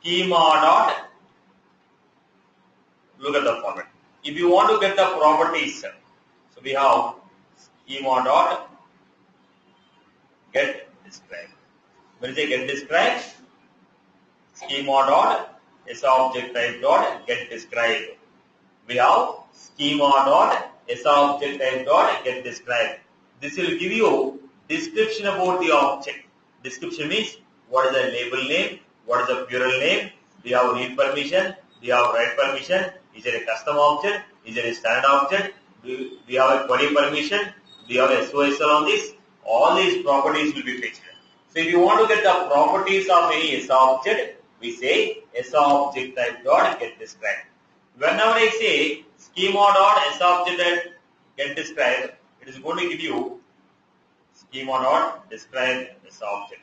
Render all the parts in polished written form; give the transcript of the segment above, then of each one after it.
schema dot, look at the format. If you want to get the properties, so we have schema dot get described. When you say get described, schema dot object type dot get described. We have schema dot object type dot get described. This will give you description about the object. Description means what is the label name, what is the plural name, we have read permission, we have write permission, is it a custom object, is it a standard object, we have a query permission, we have a SOSL on this, all these properties will be fetched. So if you want to get the properties of any object, we say object type dot get described. Whenever I say schema dot object get described, it is going to give you schema dot describe object.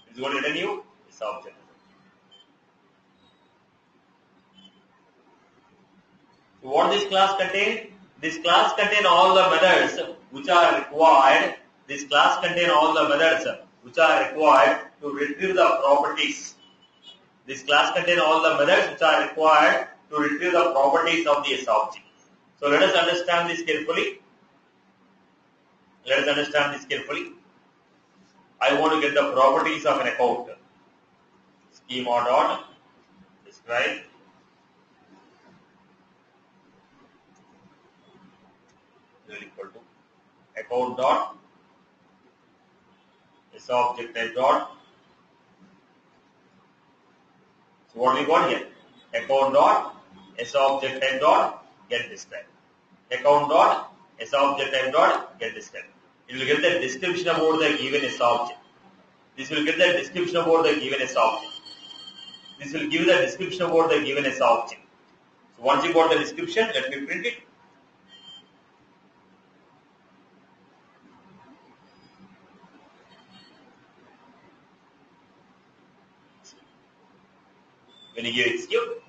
It is going to return you object. So what this class contain? This class contain all the methods which are required. This class contain all the methods which are required to retrieve the properties. This class contain all the methods which are required to retrieve the properties of the object. So let us understand this carefully. Let us understand this carefully. I want to get the properties of an account. Schema dot describe is equal to account dot object type dot. So what we got here? Account dot object type dot get described. Account dot object type dot get described. It will get the description about the given object. This will get the description about the given object. This will give the description about the given object. So once you got the description, let me print it. When you give execute,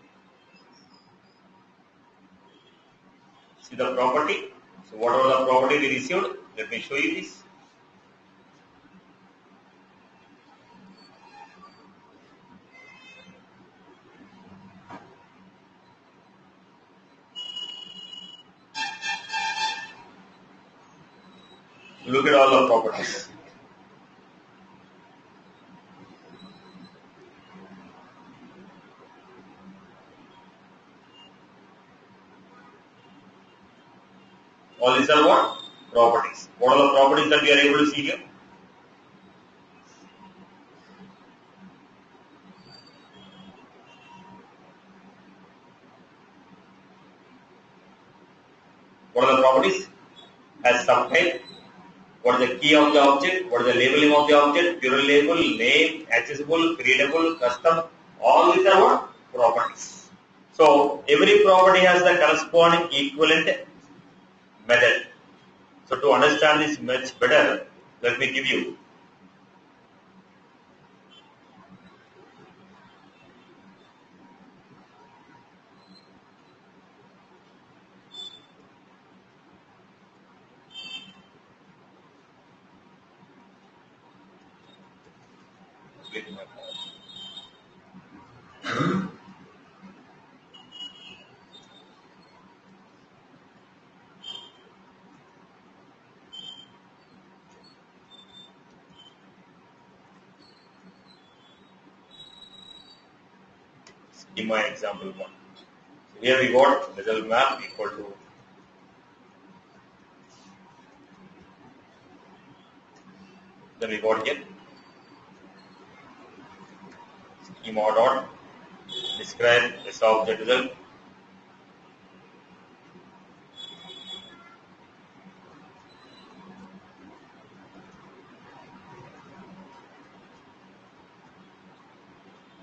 see the property. So whatever the property we received, let me show you this. Look at all the properties. All these are what? Properties. What are the properties that we are able to see here? What are the properties? As subtype, what is the key of the object, what is the labeling of the object, plural label, name, accessible, creatable, custom, all these are what? Properties. So every property has the corresponding equivalent method. So to understand this much better, let me give you schema example 1. So here we got result map equal to then we got here schema dot describe this object result.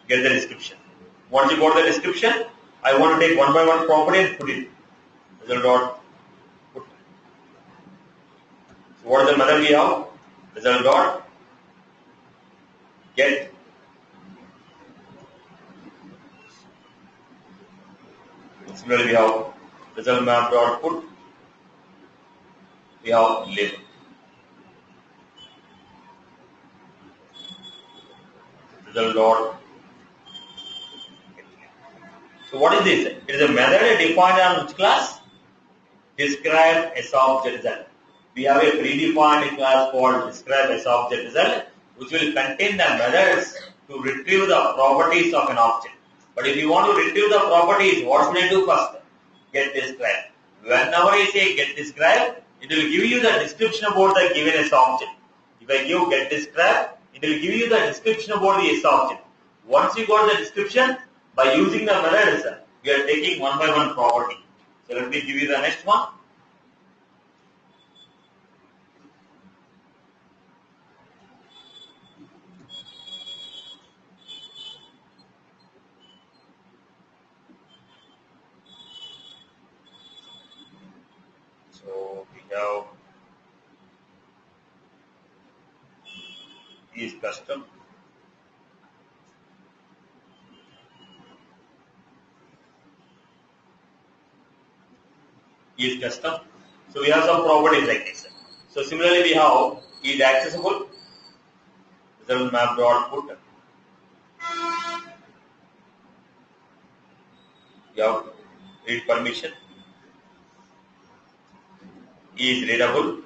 Get the description. Once you got the description, I want to take one by one property and put it. Result dot put. So what is the method we have? Result dot get. Similarly, we have result map dot put. We have label. Result dot So what is this? It is a method defined on which class? Describe SObject result. We have a predefined class called describe SObject result, which will contain the methods to retrieve the properties of an object. But if you want to retrieve the properties, what should I do first? Get describe. Whenever I say get describe, it will give you the description about the given SObject. If I give get describe, it will give you the description about the SObject. Once you got the description, by using the methods, we are taking one by one property. So let me give you the next one. So we have is custom. Is custom. So we have some properties like this. So similarly we have is accessible. Result map dot put. You have read permission. Is readable.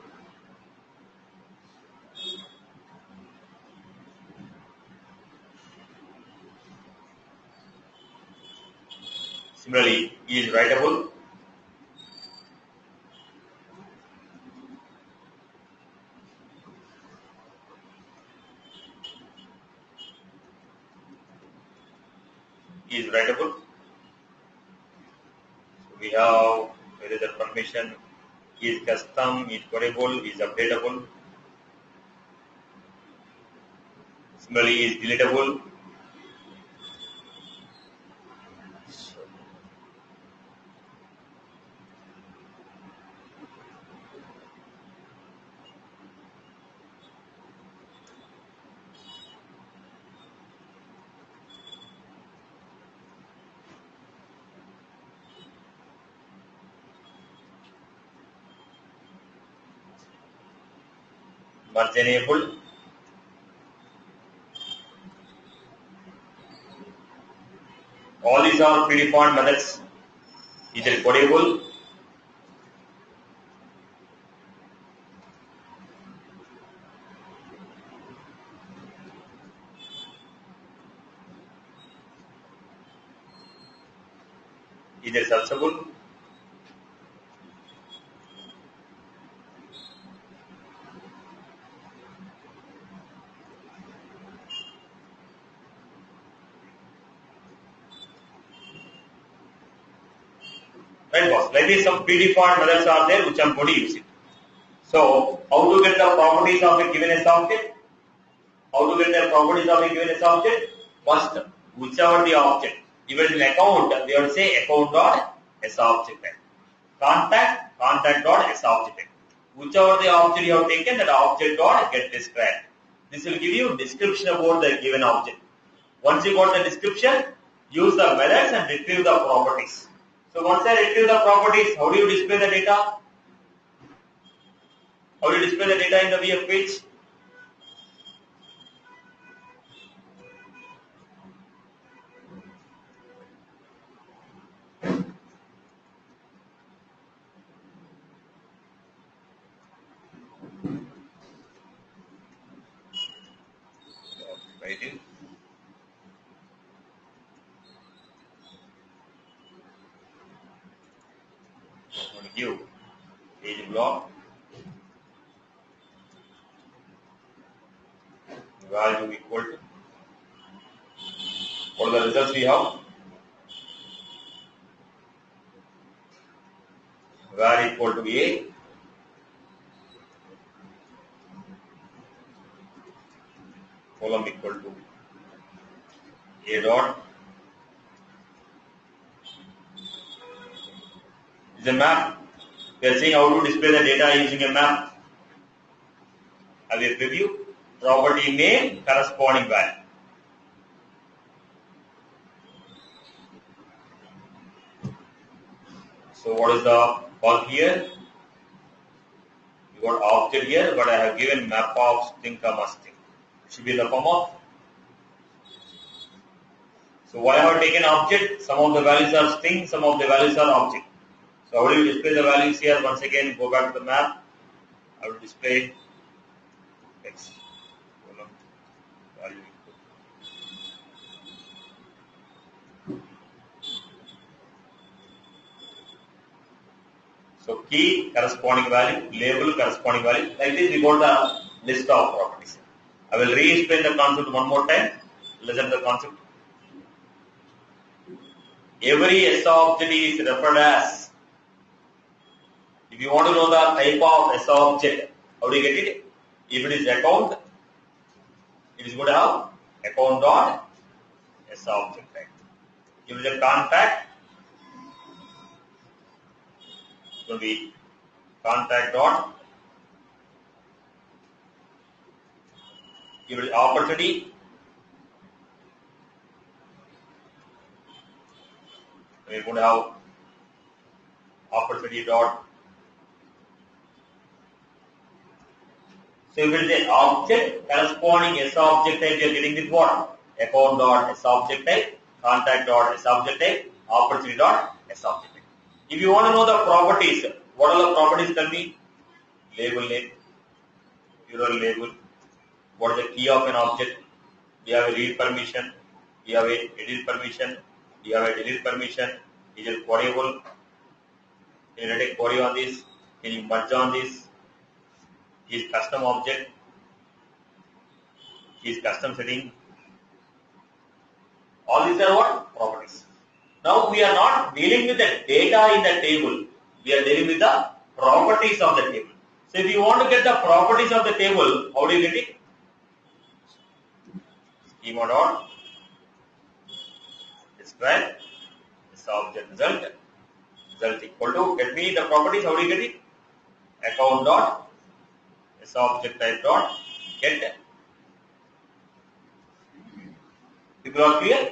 Similarly, is writable. Is writable. So we have where is the permission? Is custom, is codable, is updatable. Similarly, is deletable. Merge enabled. All these are predefined methods. Either codable, either searchable, right boss? Like this, some predefined methods are there which I'm going to use it. So, how to get the properties of a given object? How to get the properties of a given object? First, whichever the object. If it is an account, we will say account dot SObject. Contact dot SObject. Whichever the object you have taken, that object dot get described. This will give you description about the given object. Once you got the description, use the methods and retrieve the properties. So once I retrieve the properties, how do you display the data? How do you display the data in the VF page? Writing. I'm going to give page block. Value equal to. What are the results we have? Var equal to A. Column equal to A dot. Is a map. We are saying how to display the data using a map. Have a preview. Property name, corresponding value. So what is the bug here? You got object here, but I have given map of string comma string. It should be in the form of So why have I taken object? Some of the values are string, some of the values are object. So how do you display the values here? Once again, go back to the map. I will display text column value input. So key corresponding value, label corresponding value. Like this, we got the list of properties. I will re-explain the concept one more time. Listen to the concept. Every S object is referred as. If you want to know the type of S object, how do you get it? If it is account, it is going to have account dot S object type. If it is a contact, it will be contact dot. If it is opportunity, we are going to have opportunity dot. So if it is an object corresponding S object type, you are getting with what? Account dot S object type, contact dot S object type, opportunity dot S object type. If you want to know the properties, what are the properties? Tell me. Label name, URL label. What is the key of an object? Do you have a read permission? Do you have a edit permission? Do you have a delete permission? Is it queryable? Can you write a query on this? Can you merge on this? Is custom object? Is custom setting? All these are what? Properties. Now we are not dealing with the data in the table. We are dealing with the properties of the table. So if you want to get the properties of the table, how do you get it? Schema dot describe this object result equal to, get me the properties. How do you get it? Account dot this object type dot get. People are clear?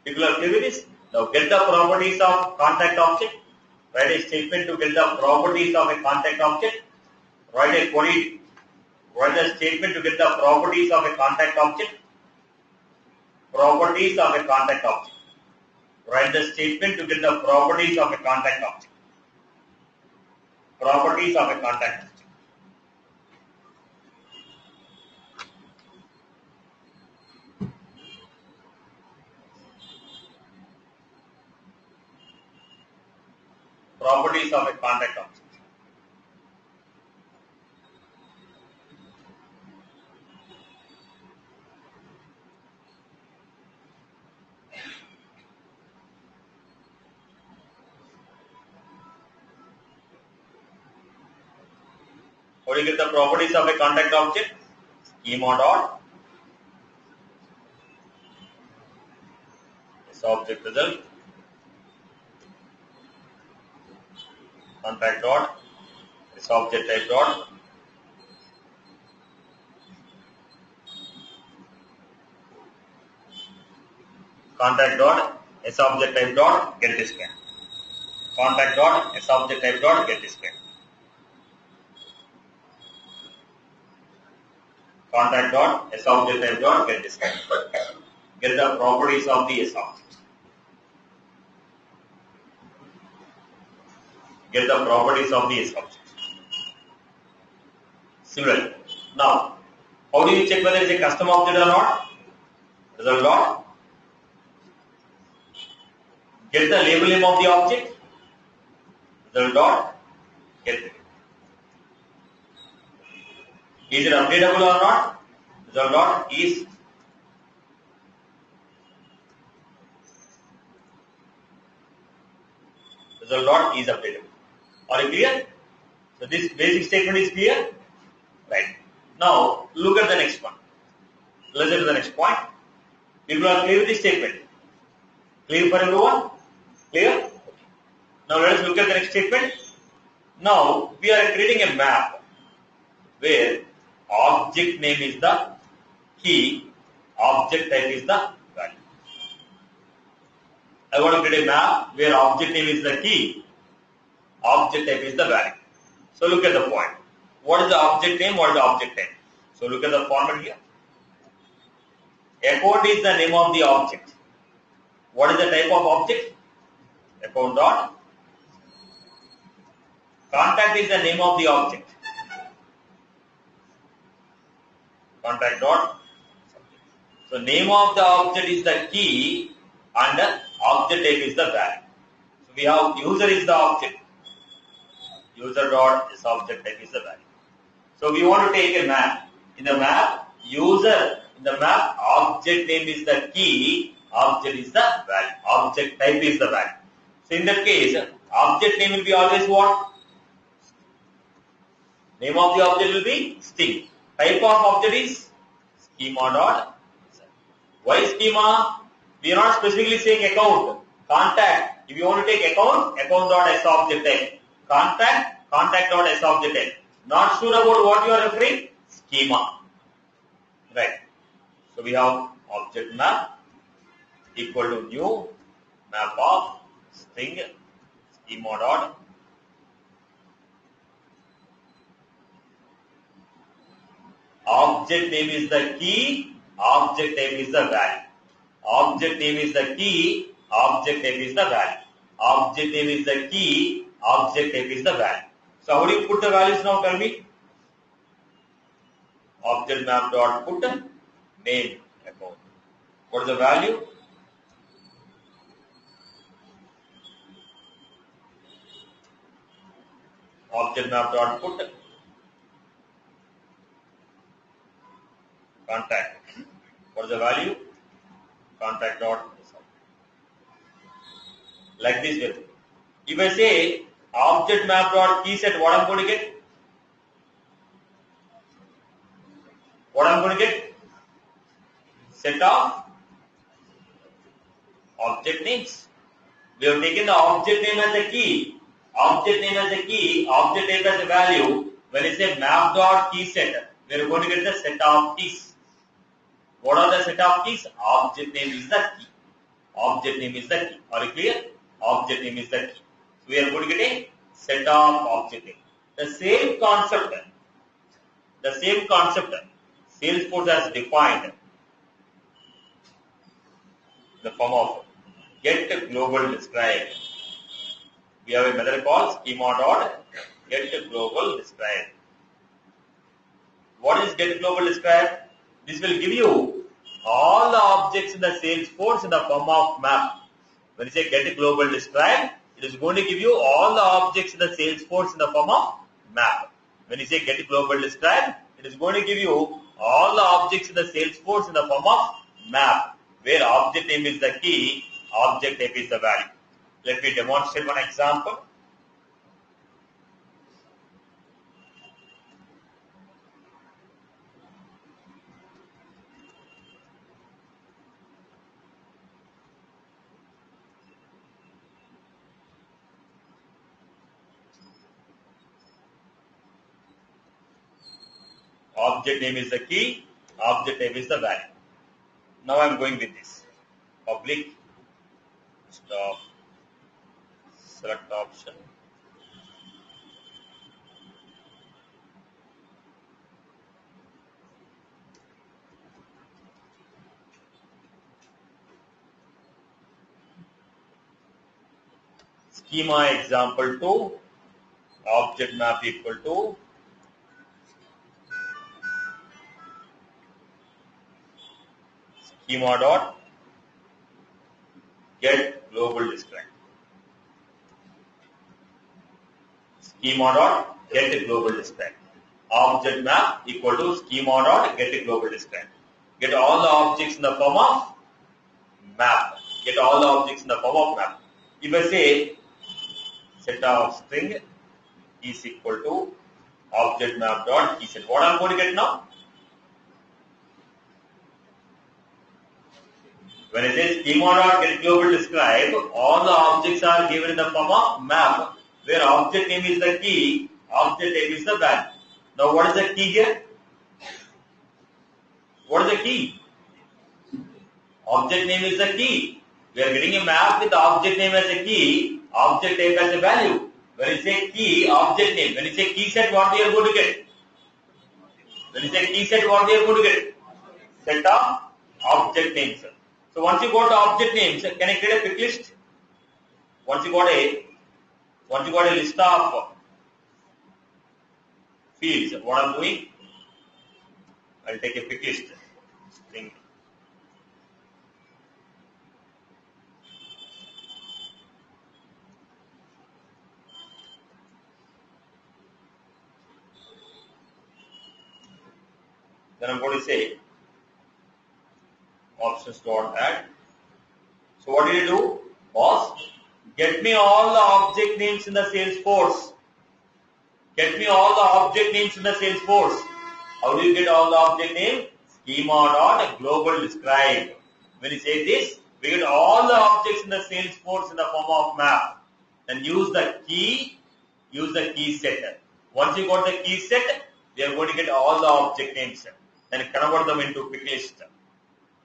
People are clear with this? Now get the properties of contact object. Write a statement to get the properties of a contact object. Write a query. Write a statement to get the properties of a contact object. Properties of a contact object. Write the statement to get the properties of a contact object. Properties of a contact object. Properties of a contact object. How do you get the properties of a contact object? Schema dot this object result contact dot this object type dot contact dot S object type dot get display. Contact dot S object type dot get display. Contact dot S object type dot get display. Get the properties of the S object. Get the properties of the S object. Similarly, now how do you check whether it's a custom object or not? Result dot get the label name of the object. Result dot get it. Is it updatable or not? Result dot is. Result dot is updatable. Are you clear? So this basic statement is clear? Right. Now look at the next one. Let's go to the next point. People are clear with this statement. Clear for everyone? Clear? Okay. Now let us look at the next statement. Now we are creating a map where object name is the key, object type is the value. I want to create a map where object name is the key, object type is the value. So look at the point. What is the object name? What is the object type? So look at the format here. Account is the name of the object. What is the type of object? Account dot. Contact is the name of the object. Contact dot. So name of the object is the key and the object type is the value. So we have user is the object. User dot is object type is the value. So we want to take a map. In the map, user, in the map, object name is the key, object is the value. Object type is the value. So in that case, object name will be always what? Name of the object will be string. Type of object is schema dot. Why schema? We are not specifically saying account. Contact. If you want to take account, account dot s object type. Contact, contact dot s object type. Not sure about what you are referring? Schema. Right. So we have object map equal to new map of string schema dot. Object name is the key, object type is the value. Object name is the key, object type is the value. Object name is the key, object type is the value. So how do you put the values now? Tell me. Object map dot put name account. What is the value? Object map dot put contact. What is the value? Contact dot. Like this way. If I say object map dot key set, what I'm going to get? What I'm going to get? Set of object names. We have taken the object name as a key. Object name as a key, object name as a value. When I say map dot key set, we are going to get the set of keys. What are the set of keys? Object name is the key. Object name is the key. Are you clear? Object name is the key. So we are going to get a set of object name. The same concept, Salesforce has defined the form of get global describe. We have a method called schema dot get global describe. What is get global describe? This will give you all the objects in the Salesforce in the form of map. When you say get global describe, it is going to give you all the objects in the Salesforce in the form of map. When you say get global describe, it is going to give you all the objects in the Salesforce in the form of map, where object name is the key, object type is the value. Let me demonstrate one example. Object name is the key, object type is the value. Now I am going with this. Public stop, select option. Schema example 2, object map equal to schema dot get global describe. Schema dot get global describe. Object map equal to schema dot get global describe. Get all the objects in the form of map. Get all the objects in the form of map. If I say set of string is equal to object map dot key set, what I'm going to get now? When I say schema dot get global describe, all the objects are given in the form of map, where object name is the key, object type is the value. Now what is the key here? What is the key? Object name is the key. We are getting a map with object name as a key, object type as a value. When you say key, object name. When you say key set, what we are going to get? When you say key set, what we are going to get? Set of object names. So So once you got the object names, can I create a pick list? Once you got a list of fields, what I'm doing, I'll take a pick list. String. Then I'm going to say options.add. So what did you do? Boss, get me all the object names in the Salesforce. Get me all the object names in the Salesforce. How do you get all the object names? Schema.global describe. When you say this, we get all the objects in the Salesforce in the form of map. Then use the key set. Once you got the key set, we are going to get all the object names. Then convert them into pick list.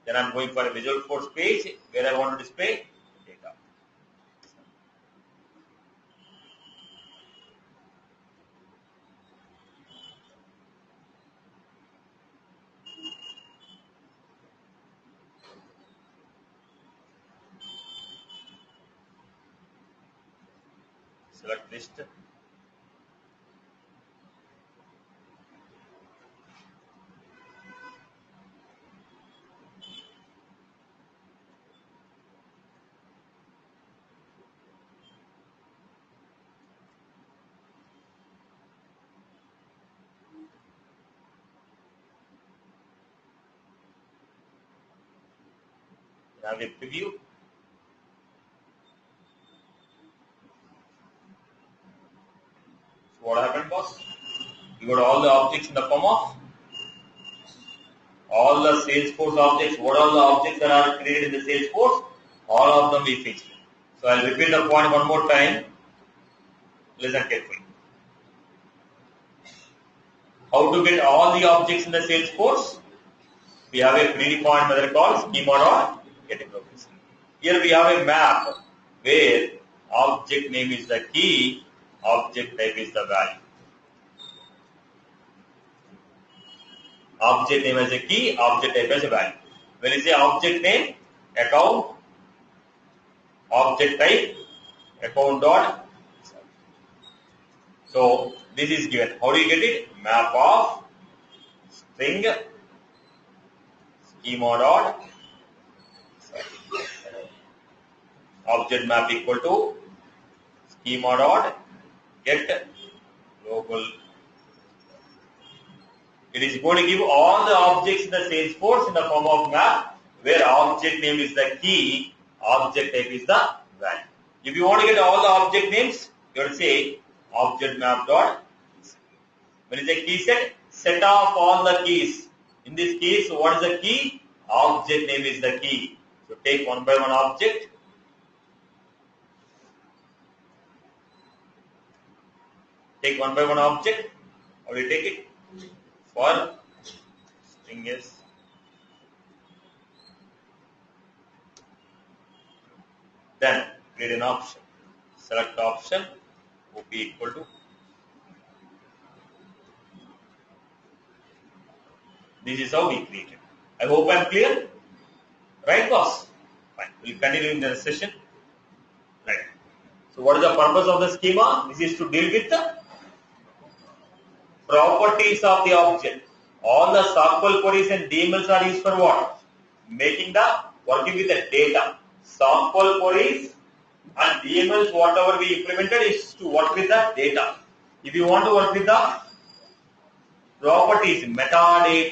Then I'm going for a Visualforce page where I want to display data. Select list. Have a preview. So what happened, boss? You got all the objects in the form of all the Salesforce objects. What are the objects that are created in the Salesforce? All of them we fixed. So I'll repeat the point one more time. Listen carefully. How to get all the objects in the Salesforce? We have a predefined method called schema.getProgress. Here we have a map where object name is the key, object type is the value. Object name as a key, object type as a value. When you say object name, account, object type, account dot. So this is given. How do you get it? Map of string schema dot object map equal to schema dot get global. It is going to give all the objects in the Salesforce in the form of map where object name is the key, object type is the value. If you want to get all the object names, you have to say object map dot. When is a key set? Set of all the keys. In this case, what is the key? Object name is the key. So take one by one object. Take one by one object. How do you take it? For string is then create an option. Select option OP equal to. This is how we create it. I hope I am clear. Right, boss? Fine. We'll continue in the session. Right. So what is the purpose of the schema? This is to deal with the properties of the object. All the SQL queries and DMLs are used for what? Working with the data. SQL queries and DMLs, whatever we implemented is to work with the data. If you want to work with the properties, metadata,